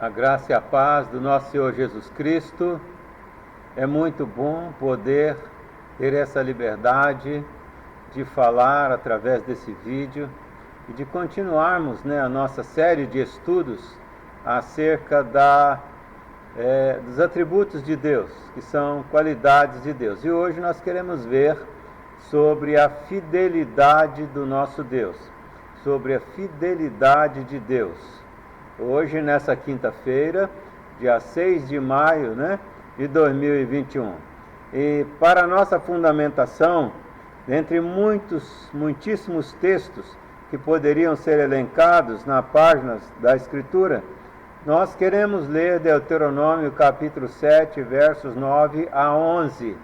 A graça e a paz do nosso Senhor Jesus Cristo. É muito bom poder ter essa liberdade de falar através desse vídeo e de continuarmos a nossa série de estudos acerca dos atributos de Deus, que são qualidades de Deus. E hoje nós queremos ver sobre a fidelidade do nosso Deus, sobre a fidelidade de Deus. Hoje, nessa quinta-feira, dia 6 de maio de 2021. E para a nossa fundamentação, entre muitíssimos textos que poderiam ser elencados nas páginas da Escritura, nós queremos ler Deuteronômio capítulo 7, versos 9 a 11.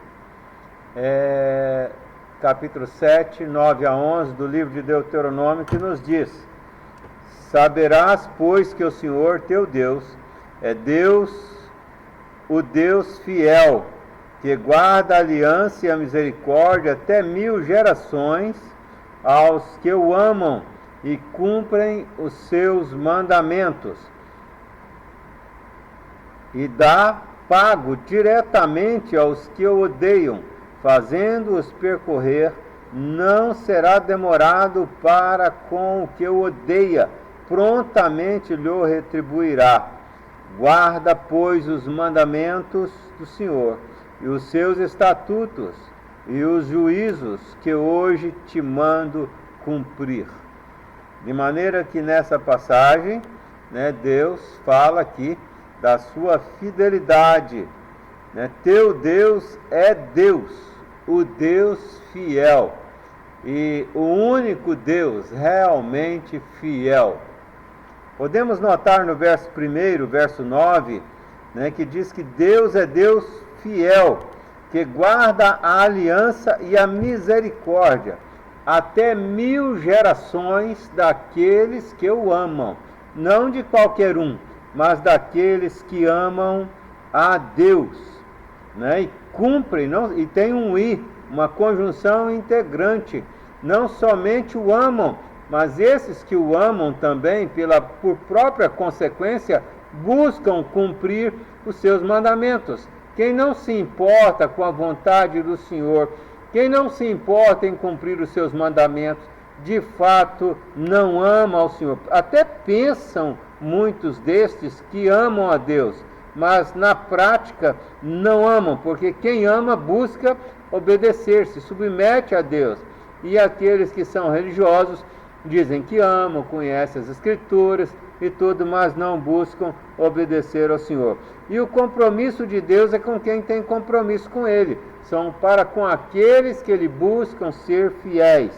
Capítulo 7, 9 a 11 do livro de Deuteronômio, que nos diz: Saberás, pois, que o Senhor teu Deus é Deus, o Deus fiel, que guarda a aliança e a misericórdia até 1000 gerações aos que o amam e cumprem os seus mandamentos, e dá pago diretamente aos que o odeiam, fazendo-os percorrer. Não será demorado para com o que o odeia, prontamente lhe retribuirá. Guarda, pois, os mandamentos do Senhor e os seus estatutos e os juízos que hoje te mando cumprir. De maneira que nessa passagem, Deus fala aqui da sua fidelidade. Teu Deus é Deus, o Deus fiel, e o único Deus realmente fiel. Podemos notar no verso 1, verso 9, que diz que Deus é Deus fiel, que guarda a aliança e a misericórdia até 1000 gerações daqueles que o amam, não de qualquer um, mas daqueles que amam a Deus, e cumprem, e tem uma conjunção integrante, não somente o amam, mas esses que o amam também, por própria consequência, buscam cumprir os seus mandamentos. Quem não se importa com a vontade do Senhor, quem não se importa em cumprir os seus mandamentos, de fato não ama ao Senhor. Até pensam muitos destes que amam a Deus, mas na prática não amam, porque quem ama busca obedecer, se submete a Deus. E aqueles que são religiosos dizem que amam, conhecem as Escrituras e tudo, mas não buscam obedecer ao Senhor. E o compromisso de Deus é com quem tem compromisso com Ele, são para com aqueles que Ele buscam ser fiéis.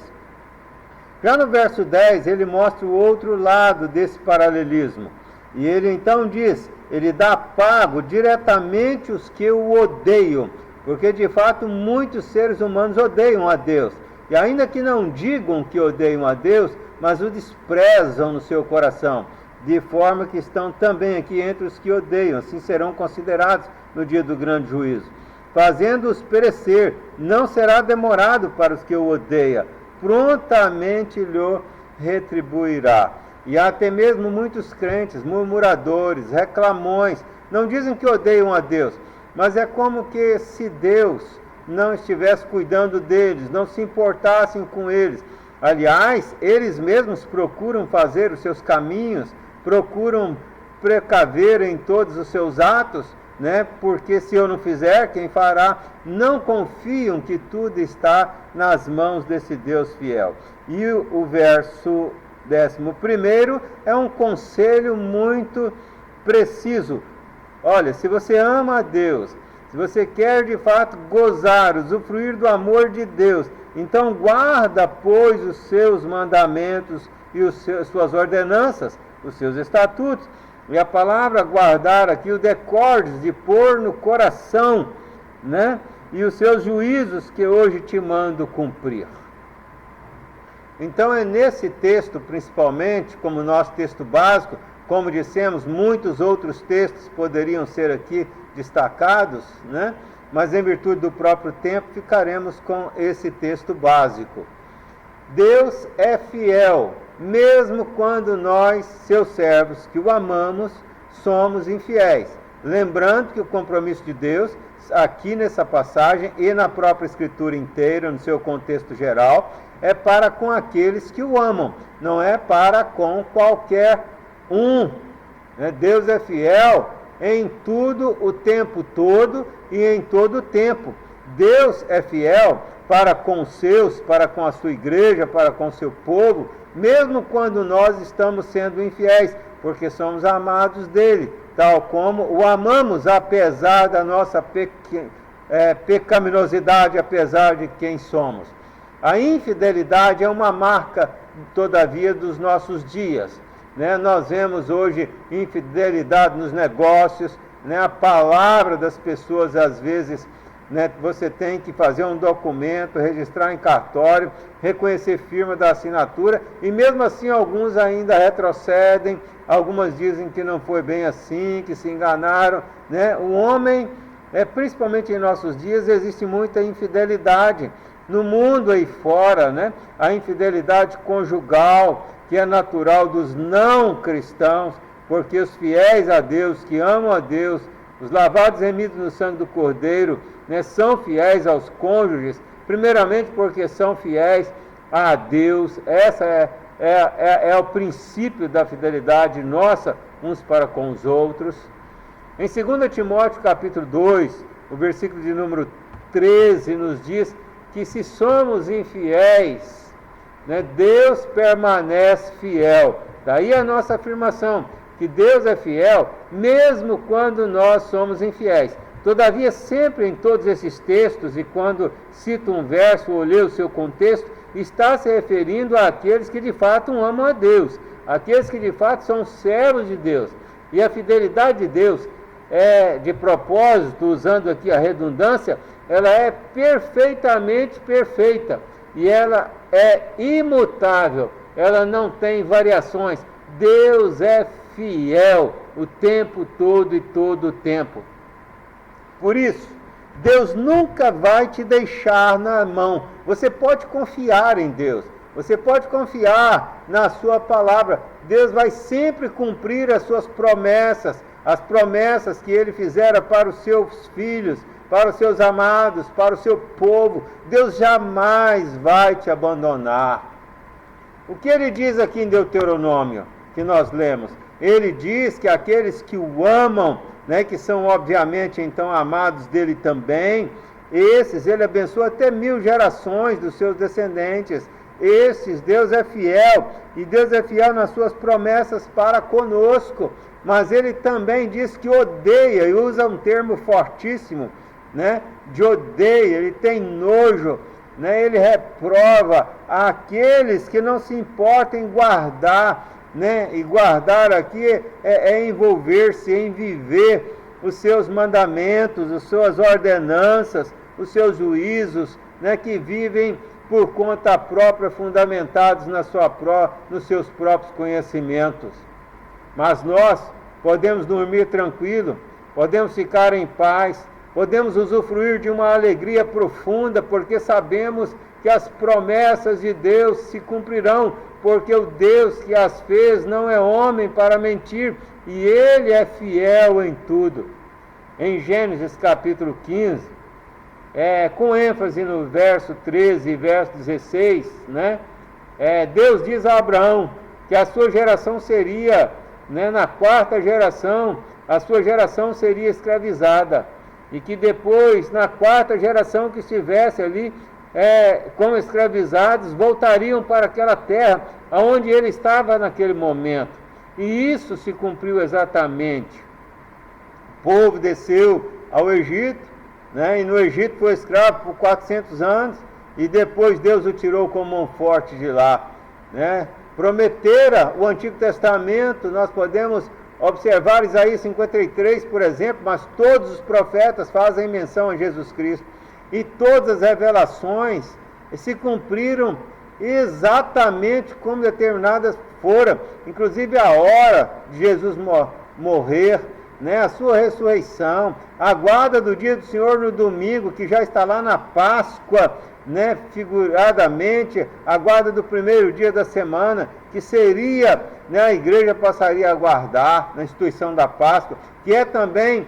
Já no verso 10, ele mostra o outro lado desse paralelismo. E ele então diz, ele dá pago diretamente os que o odeiam, porque de fato muitos seres humanos odeiam a Deus. E ainda que não digam que odeiam a Deus, mas o desprezam no seu coração, de forma que estão também aqui entre os que odeiam, assim serão considerados no dia do grande juízo. Fazendo-os perecer, não será demorado para os que o odeiam, prontamente lhe retribuirá. E há até mesmo muitos crentes, murmuradores, reclamões, não dizem que odeiam a Deus, mas é como que se Deus não estivesse cuidando deles, não se importassem com eles. Aliás, eles mesmos procuram fazer os seus caminhos, procuram precaver em todos os seus atos, porque se eu não fizer, quem fará? Não confiam que tudo está nas mãos desse Deus fiel. E o verso 11 é um conselho muito preciso. Olha, se você ama a Deus, se você quer de fato gozar, usufruir do amor de Deus, então guarda, pois, os seus mandamentos e suas ordenanças, os seus estatutos. E a palavra guardar aqui, o decordes, de pôr no coração, e os seus juízos que hoje te mando cumprir. Então é nesse texto, principalmente, como nosso texto básico, como dissemos, muitos outros textos poderiam ser aqui destacados, mas em virtude do próprio tempo, ficaremos com esse texto básico. Deus é fiel, mesmo quando nós, seus servos, que o amamos, somos infiéis. Lembrando que o compromisso de Deus, aqui nessa passagem e na própria Escritura inteira, no seu contexto geral, é para com aqueles que o amam, não é para com qualquer um. Deus é fiel em tudo, o tempo todo e em todo o tempo. Deus é fiel para com os seus, para com a sua igreja, para com o seu povo, mesmo quando nós estamos sendo infiéis, porque somos amados dele, tal como o amamos, apesar da nossa pecaminosidade, apesar de quem somos. A infidelidade é uma marca, todavia, dos nossos dias. Nós vemos hoje infidelidade nos negócios, a palavra das pessoas, às vezes, você tem que fazer um documento, registrar em cartório, reconhecer firma da assinatura, e mesmo assim alguns ainda retrocedem, algumas dizem que não foi bem assim, que se enganaram. O homem, principalmente em nossos dias, existe muita infidelidade. No mundo aí fora, a infidelidade conjugal, que é natural dos não cristãos, porque os fiéis a Deus, que amam a Deus, os lavados remidos no sangue do Cordeiro, são fiéis aos cônjuges, primeiramente porque são fiéis a Deus. Essa é o princípio da fidelidade nossa, uns para com os outros. Em 2 Timóteo capítulo 2, o versículo de número 13, nos diz que se somos infiéis, Deus permanece fiel. Daí a nossa afirmação, que Deus é fiel, mesmo quando nós somos infiéis. Todavia, sempre em todos esses textos, e quando cita um verso ou lê o seu contexto, está se referindo àqueles que de fato amam a Deus, aqueles que de fato são servos de Deus. E a fidelidade de Deus, de propósito, usando aqui a redundância, ela é perfeitamente perfeita, e ela é imutável, ela não tem variações. Deus é fiel o tempo todo e todo o tempo. Por isso, Deus nunca vai te deixar na mão. Você pode confiar em Deus, você pode confiar na sua palavra. Deus vai sempre cumprir as suas promessas, as promessas que Ele fizera para os seus filhos, para os seus amados, para o seu povo. Deus jamais vai te abandonar. O que Ele diz aqui em Deuteronômio, que nós lemos? Ele diz que aqueles que o amam, que são obviamente então amados dele também, esses Ele abençoa até 1000 gerações dos seus descendentes. Esses Deus é fiel, e Deus é fiel nas suas promessas para conosco. Mas Ele também diz que odeia, e usa um termo fortíssimo, de odeia. Ele tem nojo, Ele reprova aqueles que não se importam em guardar, e guardar aqui é envolver-se em viver os seus mandamentos, as suas ordenanças, os seus juízos, que vivem por conta própria, fundamentados nos seus próprios conhecimentos. Mas nós podemos dormir tranquilo, podemos ficar em paz, podemos usufruir de uma alegria profunda, porque sabemos que as promessas de Deus se cumprirão, porque o Deus que as fez não é homem para mentir, e Ele é fiel em tudo. Em Gênesis capítulo 15, com ênfase no verso 13 e verso 16, Deus diz a Abraão que a sua geração seria, na 4ª geração, a sua geração seria escravizada, e que depois, na 4ª geração que estivesse ali, como escravizados, voltariam para aquela terra onde ele estava naquele momento. E isso se cumpriu exatamente. O povo desceu ao Egito, e no Egito foi escravo por 400 anos, e depois Deus o tirou com mão forte de lá. Prometera o Antigo Testamento, nós podemos observar Isaías 53, por exemplo, mas todos os profetas fazem menção a Jesus Cristo. E todas as revelações se cumpriram exatamente como determinadas foram, inclusive a hora de Jesus morrer, a sua ressurreição, a guarda do dia do Senhor no domingo, que já está lá na Páscoa, figuradamente, a guarda do primeiro dia da semana, que seria, a igreja passaria a guardar na instituição da Páscoa, que é também,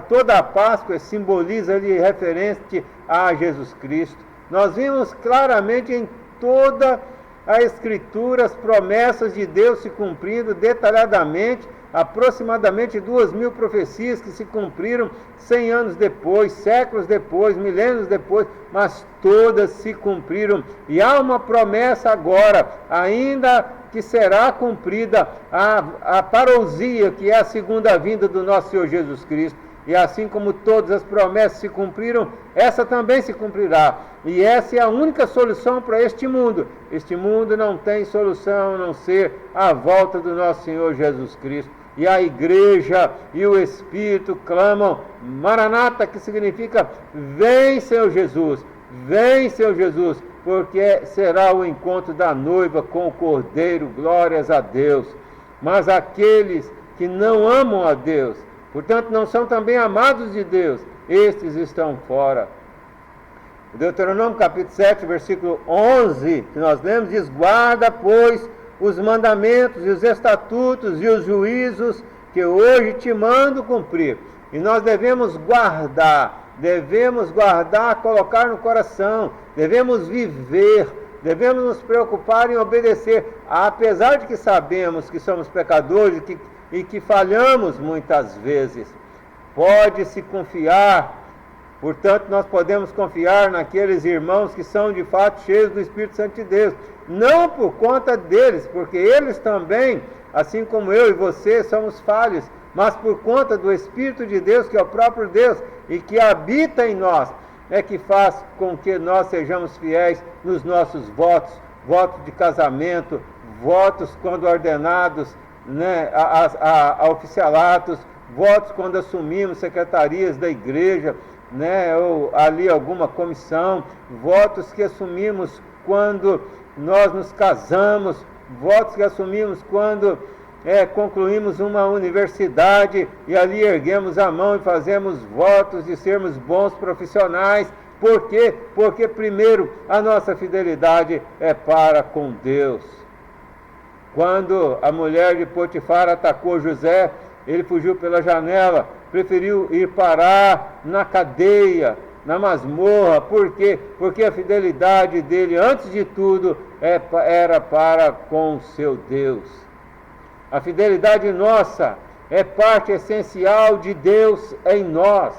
toda a Páscoa simboliza ali referente a Jesus Cristo. Nós vimos claramente em toda a Escritura as promessas de Deus se cumprindo detalhadamente, aproximadamente 2.000 profecias que se cumpriram 100 anos depois, séculos depois, milênios depois, mas todas se cumpriram. E há uma promessa agora, ainda que será cumprida, a parousia, que é a segunda vinda do nosso Senhor Jesus Cristo. E assim como todas as promessas se cumpriram, essa também se cumprirá. E essa é a única solução para este mundo. Este mundo não tem solução a não ser a volta do nosso Senhor Jesus Cristo. E a igreja e o Espírito clamam, Maranata, que significa, vem Senhor Jesus, vem Senhor Jesus, porque será o encontro da noiva com o Cordeiro, glórias a Deus. Mas aqueles que não amam a Deus, portanto não são também amados de Deus, estes estão fora. O Deuteronômio capítulo 7, versículo 11, que nós lemos, diz, guarda, pois, os mandamentos e os estatutos e os juízos que hoje te mando cumprir. E nós devemos guardar, colocar no coração, devemos viver, devemos nos preocupar em obedecer, apesar de que sabemos que somos pecadores e que falhamos muitas vezes. Pode-se confiar, portanto nós podemos confiar naqueles irmãos que são de fato cheios do Espírito Santo de Deus, não por conta deles, porque eles também, assim como eu e você, somos falhos, mas por conta do Espírito de Deus, que é o próprio Deus e que habita em nós, é que faz com que nós sejamos fiéis nos nossos votos de casamento, votos quando ordenados a oficialatos, votos quando assumimos secretarias da igreja, ou ali alguma comissão, votos que assumimos quando nós nos casamos, votos que assumimos quando concluímos uma universidade e ali erguemos a mão e fazemos votos de sermos bons profissionais. Por quê? Porque primeiro a nossa fidelidade é para com Deus. Quando a mulher de Potifar atacou José, ele fugiu pela janela, preferiu ir parar na cadeia, na masmorra. Por quê? Porque a fidelidade dele, antes de tudo, era para com o seu Deus. A fidelidade nossa é parte essencial de Deus em nós.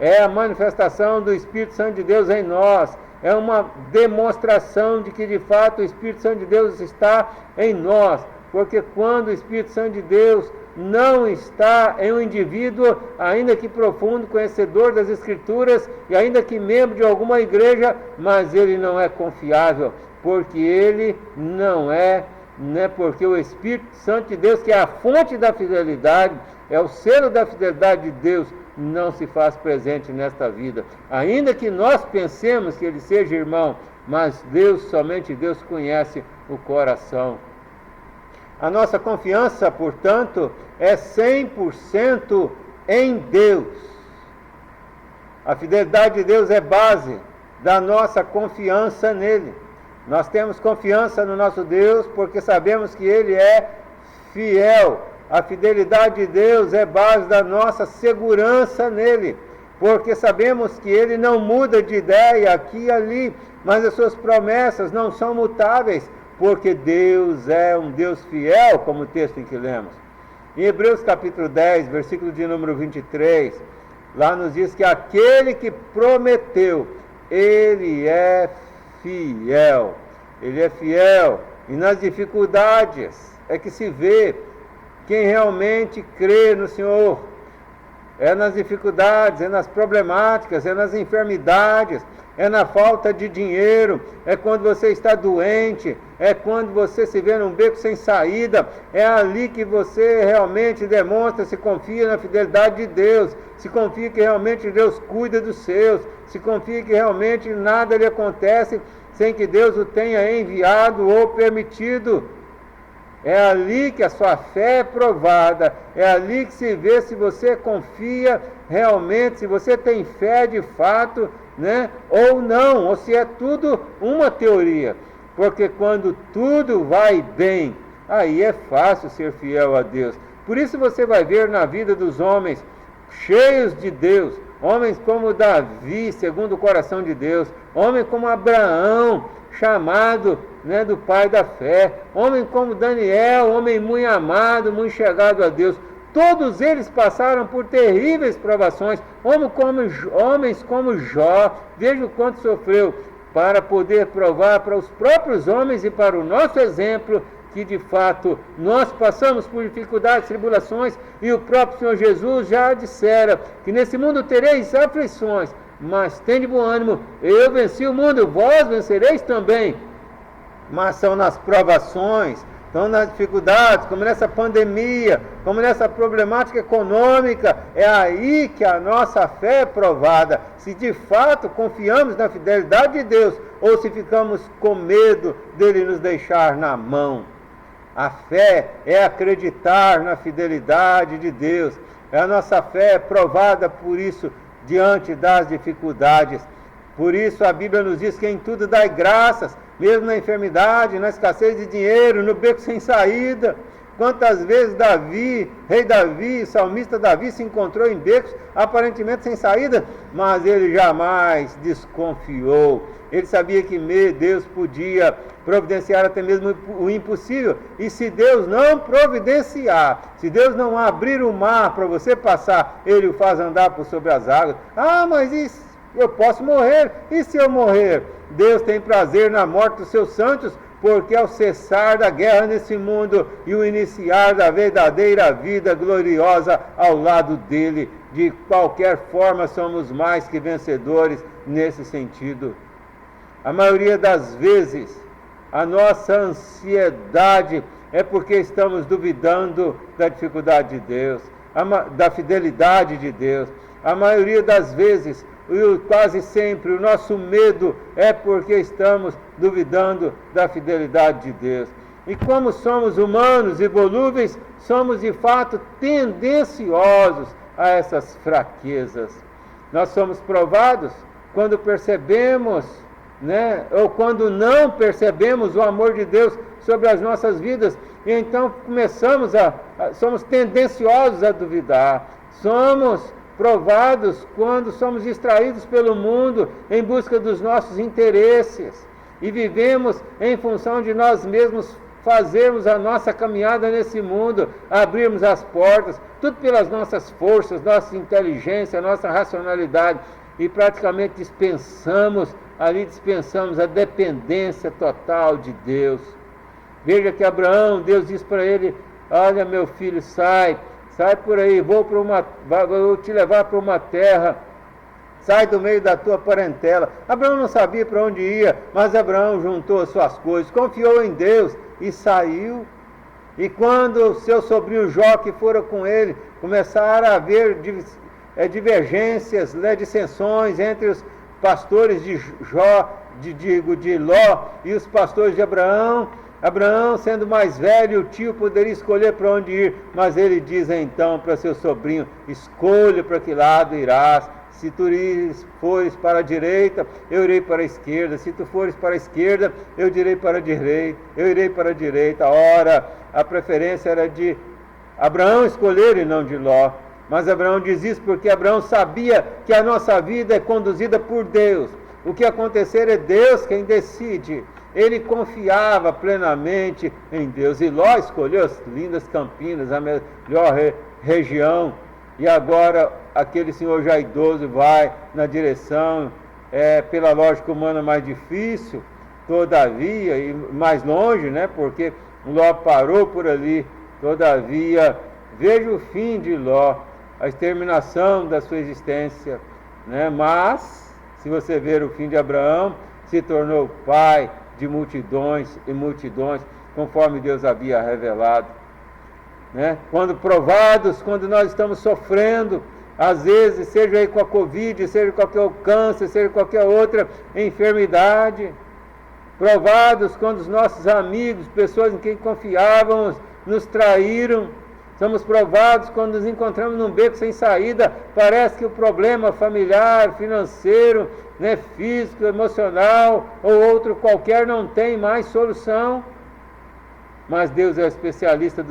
É a manifestação do Espírito Santo de Deus em nós. É uma demonstração de que de fato o Espírito Santo de Deus está em nós. Porque quando o Espírito Santo de Deus não está em um indivíduo, ainda que profundo conhecedor das Escrituras e ainda que membro de alguma igreja, mas ele não é confiável, porque ele não é, porque o Espírito Santo de Deus, que é a fonte da fidelidade, é o selo da fidelidade de Deus, não se faz presente nesta vida. Ainda que nós pensemos que ele seja irmão, mas Deus, somente Deus conhece o coração. A nossa confiança, portanto, é 100% em Deus. A fidelidade de Deus é base da nossa confiança nele. Nós temos confiança no nosso Deus porque sabemos que ele é fiel. A fidelidade de Deus é base da nossa segurança nele, porque sabemos que ele não muda de ideia aqui e ali, mas as suas promessas não são mutáveis, porque Deus é um Deus fiel, como o texto em que lemos. Em Hebreus capítulo 10, versículo de número 23, lá nos diz que aquele que prometeu, ele é fiel. Ele é fiel, e nas dificuldades é que se vê quem realmente crê no Senhor. É nas dificuldades, é nas problemáticas, é nas enfermidades, é na falta de dinheiro, é quando você está doente, é quando você se vê num beco sem saída, é ali que você realmente demonstra, se confia na fidelidade de Deus, se confia que realmente Deus cuida dos seus, se confia que realmente nada lhe acontece sem que Deus o tenha enviado ou permitido. É ali que a sua fé é provada, é ali que se vê se você confia realmente, se você tem fé de fato, né? Ou não, ou se é tudo uma teoria. Porque quando tudo vai bem, aí é fácil ser fiel a Deus. Por isso você vai ver na vida dos homens cheios de Deus, homens como Davi, segundo o coração de Deus, homem como Abraão, chamado, né, do pai da fé, homem como Daniel, homem muito amado, muito chegado a Deus. Todos eles passaram por terríveis provações, homens como Jó, veja o quanto sofreu, para poder provar para os próprios homens e para o nosso exemplo, que de fato nós passamos por dificuldades, tribulações, e o próprio Senhor Jesus já dissera que nesse mundo tereis aflições, mas tende bom ânimo, eu venci o mundo, vós vencereis também. Mas são nas provações, são nas dificuldades, como nessa pandemia, como nessa problemática econômica, é aí que a nossa fé é provada, se de fato confiamos na fidelidade de Deus, ou se ficamos com medo dele nos deixar na mão. A fé é acreditar na fidelidade de Deus. A nossa fé é provada por isso, diante das dificuldades. Por isso a Bíblia nos diz que em tudo dai graças, mesmo na enfermidade, na escassez de dinheiro, no beco sem saída. Quantas vezes rei Davi, salmista Davi, se encontrou em becos aparentemente sem saída, mas ele jamais desconfiou. Ele sabia que Deus podia providenciar até mesmo o impossível. E se Deus não providenciar, se Deus não abrir o mar para você passar, Ele o faz andar por sobre as águas. Ah, mas isso, eu posso morrer. E se eu morrer? Deus tem prazer na morte dos seus santos, porque ao cessar da guerra nesse mundo e o iniciar da verdadeira vida gloriosa ao lado dele, de qualquer forma somos mais que vencedores nesse sentido. A maioria das vezes, a nossa ansiedade é porque estamos duvidando da dificuldade de Deus, da fidelidade de Deus. A maioria das vezes, e quase sempre, o nosso medo é porque estamos duvidando da fidelidade de Deus. E como somos humanos e volúveis, somos de fato tendenciosos a essas fraquezas. Nós somos provados quando percebemos, ou quando não percebemos o amor de Deus sobre as nossas vidas, e então somos tendenciosos a duvidar. Somos provados quando somos distraídos pelo mundo em busca dos nossos interesses e vivemos em função de nós mesmos fazermos a nossa caminhada nesse mundo, abrirmos as portas, tudo pelas nossas forças, nossa inteligência, nossa racionalidade, e praticamente dispensamos a dependência total de Deus. Veja que Abraão, Deus diz para ele: olha, meu filho, sai por aí, vou te levar para uma terra, sai do meio da tua parentela. Abraão não sabia para onde ia, mas Abraão juntou as suas coisas, confiou em Deus e saiu. E quando seu sobrinho Jó, que fora com ele, começaram a haver divergências, dissensões entre os pastores de Ló e os pastores de Abraão. Abraão, sendo mais velho, o tio poderia escolher para onde ir, mas ele diz então para seu sobrinho: escolha para que lado irás. Se tu fores para a direita, eu irei para a esquerda. Se tu fores para a esquerda, eu irei para a direita. Ora, a preferência era de Abraão escolher e não de Ló. Mas Abraão diz isso porque Abraão sabia que a nossa vida é conduzida por Deus. O que acontecer é Deus quem decide. Ele confiava plenamente em Deus. E Ló escolheu as lindas Campinas, a melhor região. E agora aquele senhor já idoso vai na direção, pela lógica humana, mais difícil, todavia, e mais longe, porque Ló parou por ali. Todavia, veja o fim de Ló, a exterminação da sua existência. Mas, se você ver o fim de Abraão, se tornou pai de multidões e multidões, conforme Deus havia revelado. Quando provados, quando nós estamos sofrendo, às vezes, seja aí com a Covid, seja qualquer câncer, seja qualquer outra enfermidade, provados quando os nossos amigos, pessoas em quem confiávamos, nos traíram. Somos provados quando nos encontramos num beco sem saída. Parece que o problema familiar, financeiro, físico, emocional ou outro qualquer não tem mais solução. Mas Deus é o especialista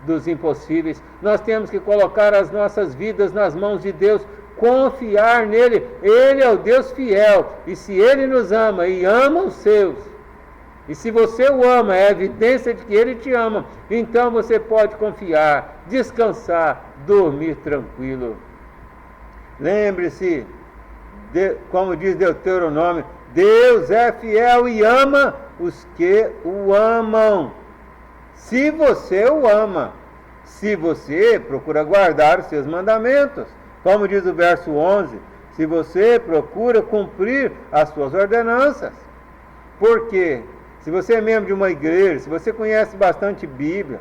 dos impossíveis. Nós temos que colocar as nossas vidas nas mãos de Deus, confiar nele. Ele é o Deus fiel, e se ele nos ama e ama os seus, e se você o ama, é evidência de que ele te ama, então você pode confiar, descansar, dormir tranquilo. Lembre-se, como diz Deuteronômio, Deus é fiel e ama os que o amam. Se você o ama, se você procura guardar os seus mandamentos, como diz o verso 11, se você procura cumprir as suas ordenanças. Por quê? Se você é membro de uma igreja, se você conhece bastante Bíblia,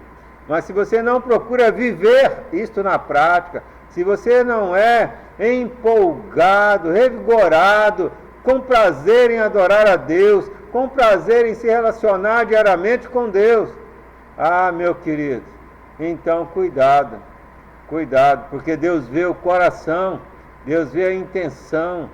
mas se você não procura viver isto na prática, se você não é empolgado, revigorado, com prazer em adorar a Deus, com prazer em se relacionar diariamente com Deus, meu querido, então cuidado, porque Deus vê o coração, Deus vê a intenção,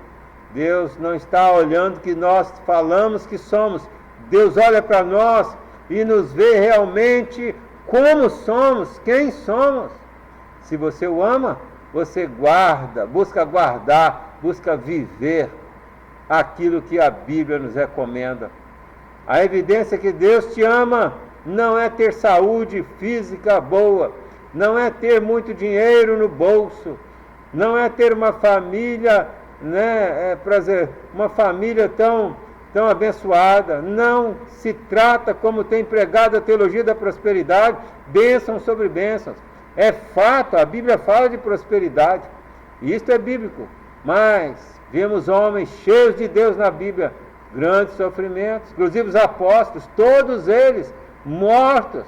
Deus não está olhando o que nós falamos que somos, Deus olha para nós e nos vê realmente como somos, quem somos. Se você o ama, você busca guardar, busca viver aquilo que a Bíblia nos recomenda. A evidência que Deus te ama não é ter saúde física boa, não é ter muito dinheiro no bolso, não é ter uma família, uma família tão abençoada. Não se trata, como tem pregado a teologia da prosperidade, bênçãos sobre bênçãos. É fato, a Bíblia fala de prosperidade, e isto é bíblico, mas vemos homens cheios de Deus na Bíblia, grandes sofrimentos, inclusive os apóstolos, todos eles mortos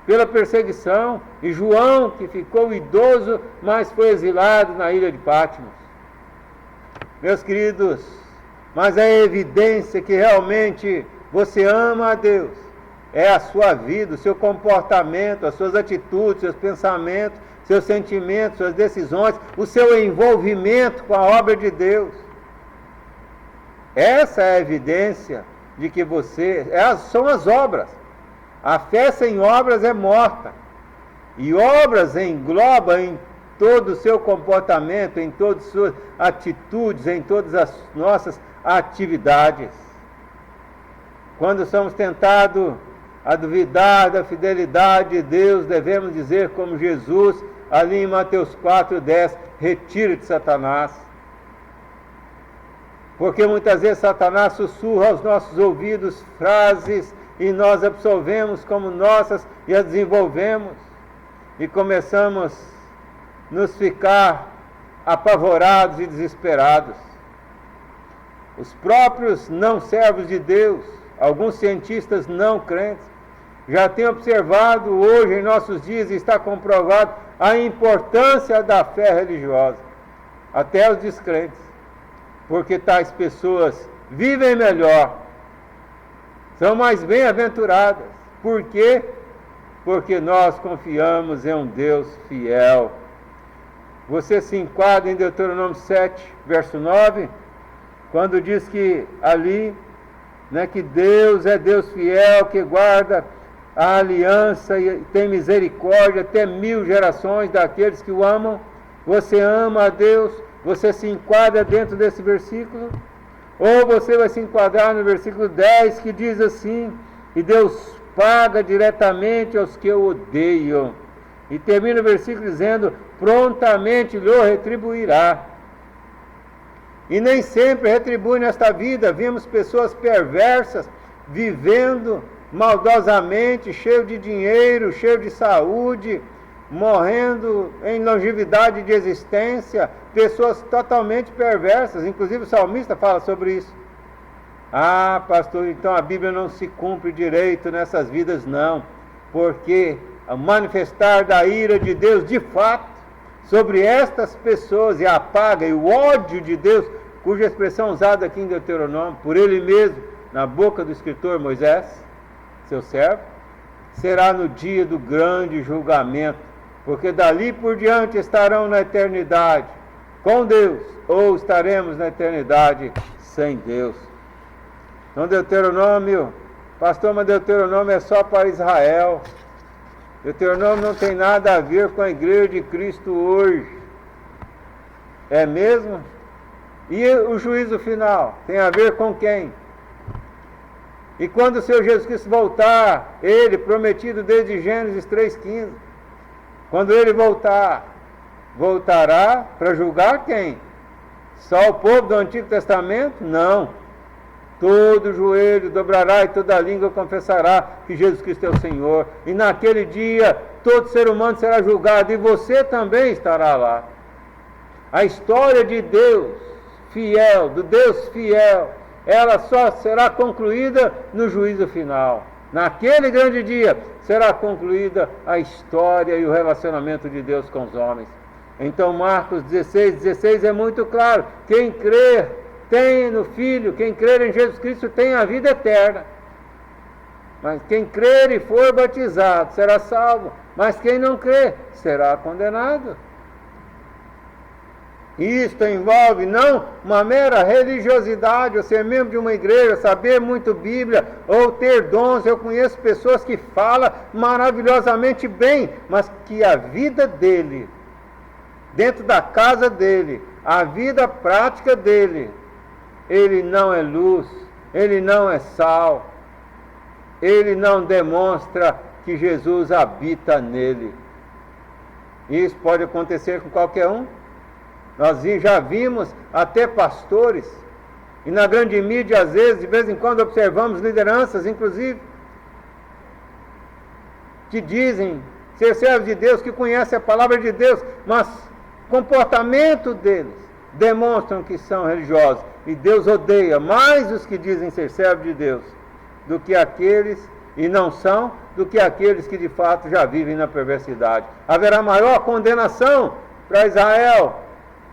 pela perseguição, e João, que ficou idoso, mas foi exilado na ilha de Patmos. Meus queridos, mas a evidência que realmente você ama a Deus é a sua vida, o seu comportamento, as suas atitudes, seus pensamentos, seus sentimentos, suas decisões, o seu envolvimento com a obra de Deus. Essa é a evidência de que são as obras. A fé sem obras é morta. E obras engloba em todo o seu comportamento, em todas as suas atitudes, em todas as nossas atividades. Quando somos tentados a duvidar da fidelidade de Deus, devemos dizer como Jesus, ali em Mateus 4:10, retira-te, Satanás. Porque muitas vezes Satanás sussurra aos nossos ouvidos frases e nós absorvemos como nossas e as desenvolvemos e começamos a nos ficar apavorados e desesperados. Os próprios não servos de Deus, alguns cientistas não crentes, já têm observado hoje em nossos dias e está comprovado a importância da fé religiosa, até os descrentes, porque tais pessoas vivem melhor, são mais bem-aventuradas. Por quê? Porque nós confiamos em um Deus fiel. Você se enquadra em Deuteronômio 7, verso 9, quando diz que ali, que Deus é Deus fiel, que guarda a aliança e tem misericórdia até 1000 gerações daqueles que o amam. Você ama a Deus? Você se enquadra dentro desse versículo? Ou você vai se enquadrar no versículo 10, que diz assim: e Deus paga diretamente aos que o odeiam. E termina o versículo dizendo: prontamente lhe retribuirá. E nem sempre retribui nesta vida. Vimos pessoas perversas vivendo maldosamente, cheio de dinheiro, cheio de saúde, morrendo em longevidade de existência, pessoas totalmente perversas. Inclusive o salmista fala sobre isso. Pastor, então a Bíblia não se cumpre direito nessas vidas, não, porque o manifestar da ira de Deus, de fato, sobre estas pessoas, e apaga, e o ódio de Deus, cuja expressão usada aqui em Deuteronômio, por ele mesmo, na boca do escritor Moisés, seu servo, será no dia do grande julgamento, porque dali por diante estarão na eternidade com Deus, ou estaremos na eternidade sem Deus. Então Deuteronômio, pastor, mas Deuteronômio é só para Israel. Deuteronômio não tem nada a ver com a igreja de Cristo hoje. É mesmo? E o juízo final tem a ver com quem? E quando o Senhor Jesus Cristo voltar, Ele, prometido desde Gênesis 3,15, quando Ele voltar, voltará para julgar quem? Só o povo do Antigo Testamento? Não. Todo joelho dobrará e toda língua confessará que Jesus Cristo é o Senhor. E naquele dia, todo ser humano será julgado, e você também estará lá. A história de Deus fiel, do Deus fiel, ela só será concluída no juízo final. Naquele grande dia será concluída a história e o relacionamento de Deus com os homens. Então Marcos 16 é muito claro: quem crer tem no Filho, quem crer em Jesus Cristo tem a vida eterna. Mas quem crer e for batizado será salvo, mas quem não crer será condenado. Isto envolve não uma mera religiosidade, ou ser membro de uma igreja, saber muito Bíblia, ou ter dons. Eu conheço pessoas que falam maravilhosamente bem, mas que a vida dele, dentro da casa dele, a vida prática dele, ele não é luz, ele não é sal, ele não demonstra que Jesus habita nele. Isso pode acontecer com qualquer um. Nós já vimos até pastores, e na grande mídia, às vezes, de vez em quando, observamos lideranças, inclusive, que dizem ser servos de Deus, que conhecem a palavra de Deus, mas o comportamento deles demonstram que são religiosos. E Deus odeia mais os que dizem ser servos de Deus do que aqueles, e não são, do que aqueles que de fato já vivem na perversidade. Haverá maior condenação para Israel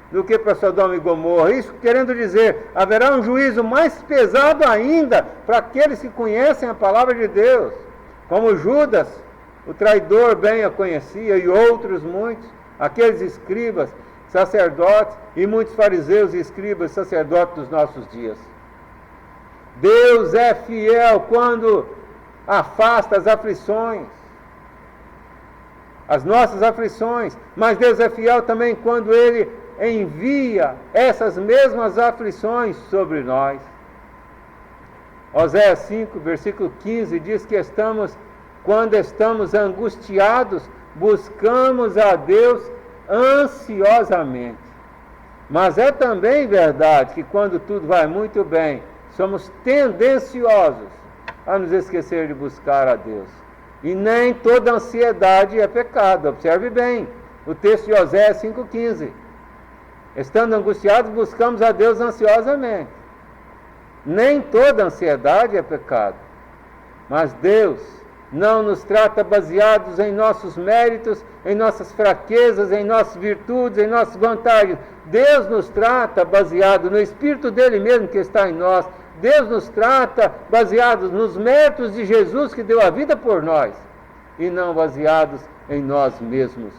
do que para Sodoma e Gomorra. Isso querendo dizer, haverá um juízo mais pesado ainda para aqueles que conhecem a palavra de Deus, como Judas, o traidor, bem a conhecia, e outros muitos, aqueles escribas, sacerdotes, e muitos fariseus e escribas, sacerdotes dos nossos dias. Deus é fiel quando afasta as aflições, as nossas aflições, mas Deus é fiel também quando Ele envia essas mesmas aflições sobre nós. Oséias 5, versículo 15, diz que quando estamos angustiados, buscamos a Deus ansiosamente. Mas é também verdade que quando tudo vai muito bem, somos tendenciosos a nos esquecer de buscar a Deus. E nem toda ansiedade é pecado. Observe bem o texto de Oséias 5,15. Estando angustiados, buscamos a Deus ansiosamente. Nem toda ansiedade é pecado. Mas Deus não nos trata baseados em nossos méritos, em nossas fraquezas, em nossas virtudes, em nossas vantagens. Deus nos trata baseado no Espírito dele mesmo que está em nós. Deus nos trata baseados nos méritos de Jesus que deu a vida por nós, e não baseados em nós mesmos.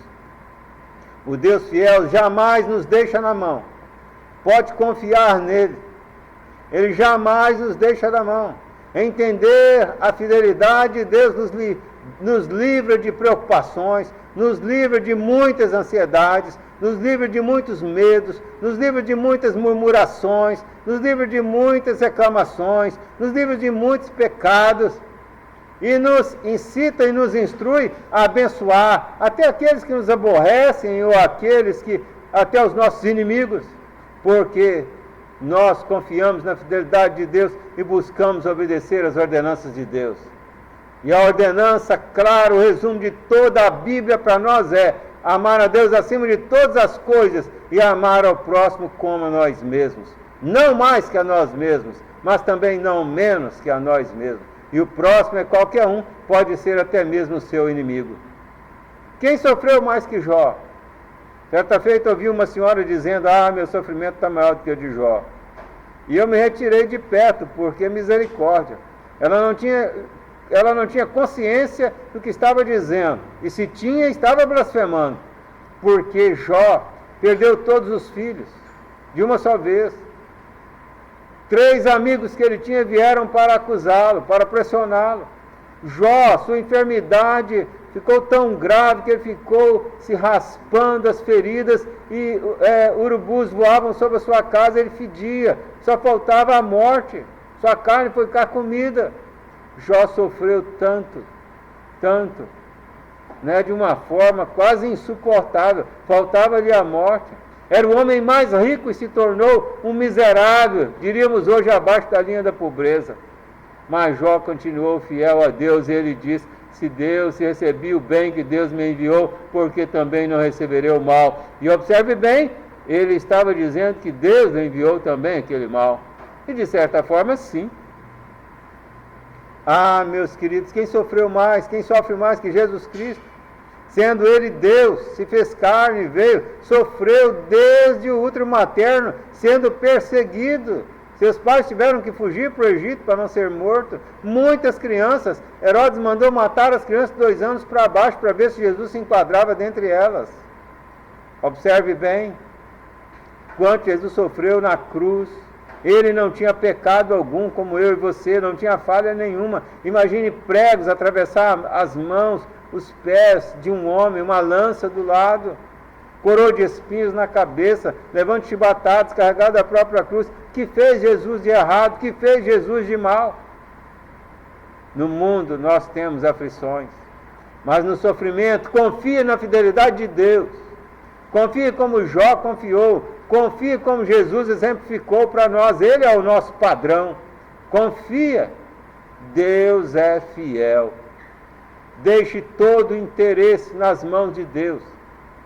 O Deus fiel jamais nos deixa na mão. Pode confiar nele. Ele jamais nos deixa na mão. Entender a fidelidade de Deus nos livra de preocupações, nos livra de muitas ansiedades, nos livra de muitos medos, nos livra de muitas murmurações, nos livra de muitas reclamações, nos livra de muitos pecados, e nos incita e nos instrui a abençoar até aqueles que nos aborrecem, ou até os nossos inimigos, porque nós confiamos na fidelidade de Deus e buscamos obedecer às ordenanças de Deus. E a ordenança, claro, o resumo de toda a Bíblia para nós é amar a Deus acima de todas as coisas e amar ao próximo como a nós mesmos. Não mais que a nós mesmos, mas também não menos que a nós mesmos. E o próximo é qualquer um, pode ser até mesmo o seu inimigo. Quem sofreu mais que Jó? Certa feita ouvi uma senhora dizendo: meu sofrimento está maior do que o de Jó. e eu me retirei de perto, porque misericórdia. Ela não tinha consciência do que estava dizendo, e se tinha, estava blasfemando, porque Jó perdeu todos os filhos, de uma só vez. 3 amigos que ele tinha vieram para acusá-lo, para pressioná-lo. Jó, sua enfermidade ficou tão grave que ele ficou se raspando as feridas e urubus voavam sobre a sua casa, ele fedia, só faltava a morte, sua carne foi carcomida. Jó sofreu tanto, de uma forma quase insuportável, faltava-lhe a morte. Era o homem mais rico e se tornou um miserável, diríamos hoje abaixo da linha da pobreza. Mas Jó continuou fiel a Deus e ele disse: se recebi o bem que Deus me enviou, porque também não receberei o mal. E observe bem, ele estava dizendo que Deus lhe enviou também aquele mal. E de certa forma, sim. Ah, meus queridos, quem sofre mais que Jesus Cristo? Sendo ele Deus, se fez carne e veio, sofreu desde o útero materno, sendo perseguido. Seus pais tiveram que fugir para o Egito para não ser morto. Muitas crianças, Herodes mandou matar as crianças de 2 anos para baixo, para ver se Jesus se enquadrava dentre elas. Observe bem, quanto Jesus sofreu na cruz. Ele não tinha pecado algum, como eu e você, não tinha falha nenhuma. Imagine pregos atravessar as mãos, os pés de um homem, uma lança do lado, coroa de espinhos na cabeça, levando chibatadas, carregado da própria cruz. Que fez Jesus de errado? Que fez Jesus de mal? No mundo nós temos aflições, mas no sofrimento, confie na fidelidade de Deus. Confie como Jó confiou. Confie como Jesus exemplificou para nós. Ele é o nosso padrão. Confia. Deus é fiel. Deixe todo o interesse nas mãos de Deus.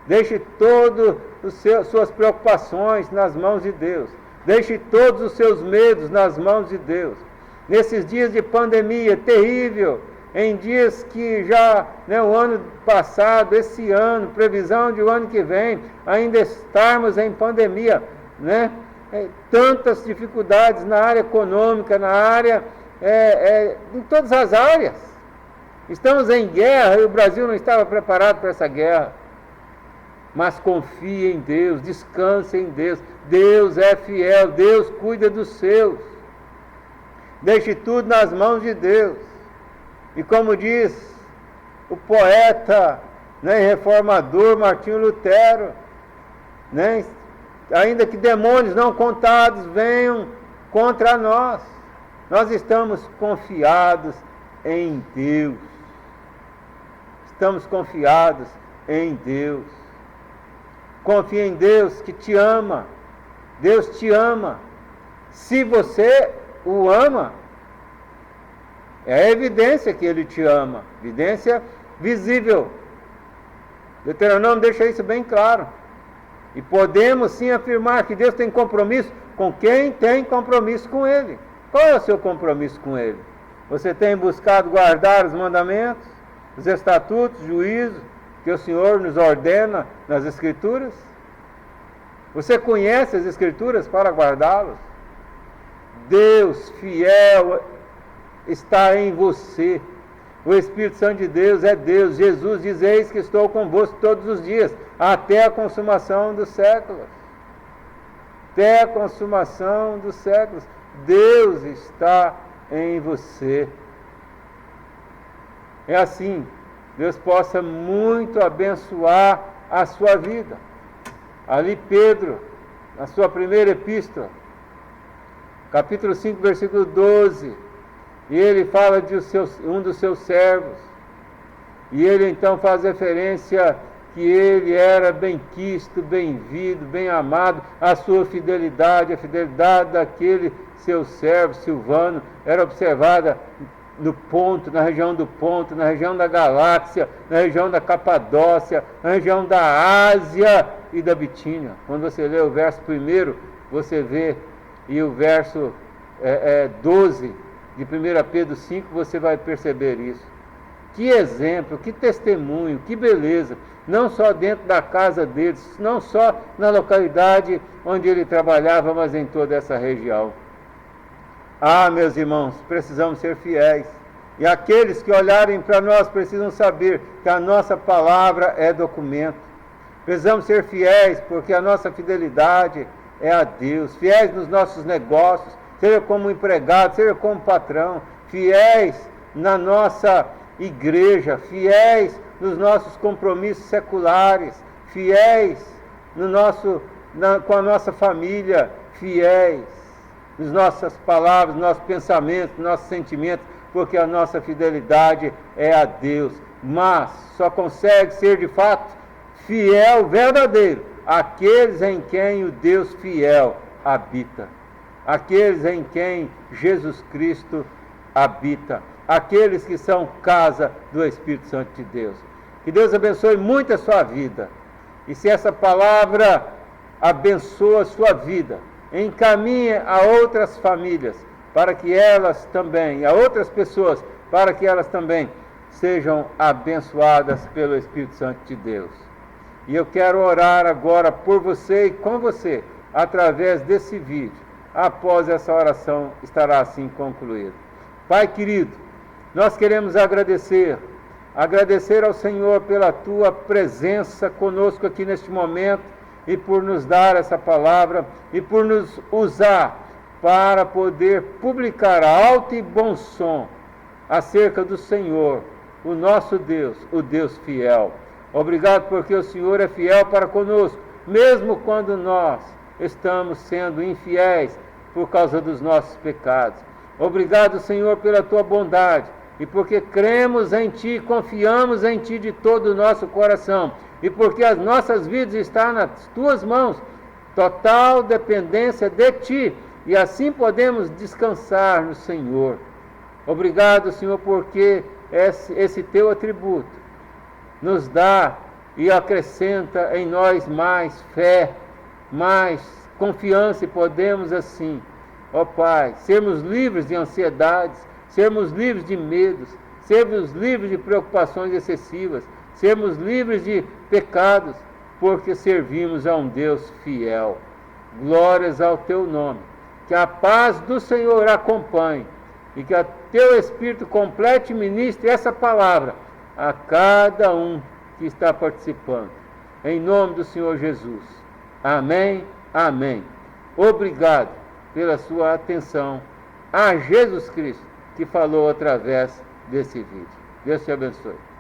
Deixe todas as suas preocupações nas mãos de Deus. Deixe todos os seus medos nas mãos de Deus. Nesses dias de pandemia terrível, em dias que já, o ano passado, esse ano, previsão de o ano que vem, ainda estarmos em pandemia, tantas dificuldades na área econômica, na área, em todas as áreas. Estamos em guerra e o Brasil não estava preparado para essa guerra. Mas confie em Deus, descanse em Deus. Deus é fiel, Deus cuida dos seus. Deixe tudo nas mãos de Deus. E como diz o poeta e reformador Martinho Lutero, ainda que demônios não contados venham contra nós, nós estamos confiados em Deus. Estamos confiados em Deus. Confie em Deus que te ama. Deus te ama. Se você o ama, é a evidência que Ele te ama. Evidência visível. Deuteronômio deixa isso bem claro. E podemos sim afirmar que Deus tem compromisso com quem tem compromisso com Ele. Qual é o seu compromisso com Ele? Você tem buscado guardar os mandamentos, os estatutos, juízos que o Senhor nos ordena nas Escrituras? Você conhece as Escrituras para guardá-los? Deus fiel está em você. O Espírito Santo de Deus é Deus. Jesus diz: eis que estou convosco todos os dias, até a consumação dos séculos. Até a consumação dos séculos. Deus está em você. É assim, Deus possa muito abençoar a sua vida. Ali Pedro, na sua primeira epístola, capítulo 5, versículo 12, e ele fala de um dos seus servos, e ele então faz referência que ele era bem-quisto, bem-vindo, bem amado, a sua fidelidade, a fidelidade daquele seu servo, Silvano, era observada no Ponto, na região do Ponto, na região da Galáxia, na região da Capadócia, na região da Ásia e da Bitínia. Quando você lê o verso 1, você vê, e o verso 12 de 1 Pedro 5, você vai perceber isso. Que exemplo, que testemunho, que beleza, não só dentro da casa deles, não só na localidade onde ele trabalhava, mas em toda essa região. Ah, meus irmãos, precisamos ser fiéis. E aqueles que olharem para nós precisam saber que a nossa palavra é documento. Precisamos ser fiéis, porque a nossa fidelidade é a Deus. Fiéis nos nossos negócios, seja como empregado, seja como patrão. Fiéis na nossa igreja, fiéis nos nossos compromissos seculares, fiéis com a nossa família, fiéis nas nossas palavras, nos nossos pensamentos, nos nossos sentimentos, porque a nossa fidelidade é a Deus. Mas só consegue ser de fato fiel, verdadeiro, aqueles em quem o Deus fiel habita, aqueles em quem Jesus Cristo habita, aqueles que são casa do Espírito Santo de Deus. Que Deus abençoe muito a sua vida. E se essa palavra abençoa a sua vida, encaminhe a outras famílias, para que elas também, a outras pessoas, para que elas também sejam abençoadas pelo Espírito Santo de Deus. E eu quero orar agora por você e com você, através desse vídeo. Após essa oração estará assim concluída. Pai querido, nós queremos agradecer ao Senhor pela tua presença conosco aqui neste momento e por nos dar essa palavra e por nos usar para poder publicar a alto e bom som acerca do Senhor, o nosso Deus, o Deus fiel. Obrigado porque o Senhor é fiel para conosco, mesmo quando nós estamos sendo infiéis por causa dos nossos pecados. Obrigado, Senhor, pela tua bondade e porque cremos em Ti, confiamos em Ti de todo o nosso coração e porque as nossas vidas estão nas Tuas mãos, total dependência de Ti, e assim podemos descansar no Senhor. Obrigado, Senhor, porque esse Teu atributo nos dá e acrescenta em nós mais fé, mais confiança, e podemos assim, ó Pai, sermos livres de ansiedades, sermos livres de medos, sermos livres de preocupações excessivas, sermos livres de pecados, porque servimos a um Deus fiel. Glórias ao Teu nome. Que a paz do Senhor acompanhe e que o Teu Espírito complete e ministre essa palavra a cada um que está participando. Em nome do Senhor Jesus. Amém, amém. Obrigado pela sua atenção a Jesus Cristo, que falou através desse vídeo. Deus te abençoe.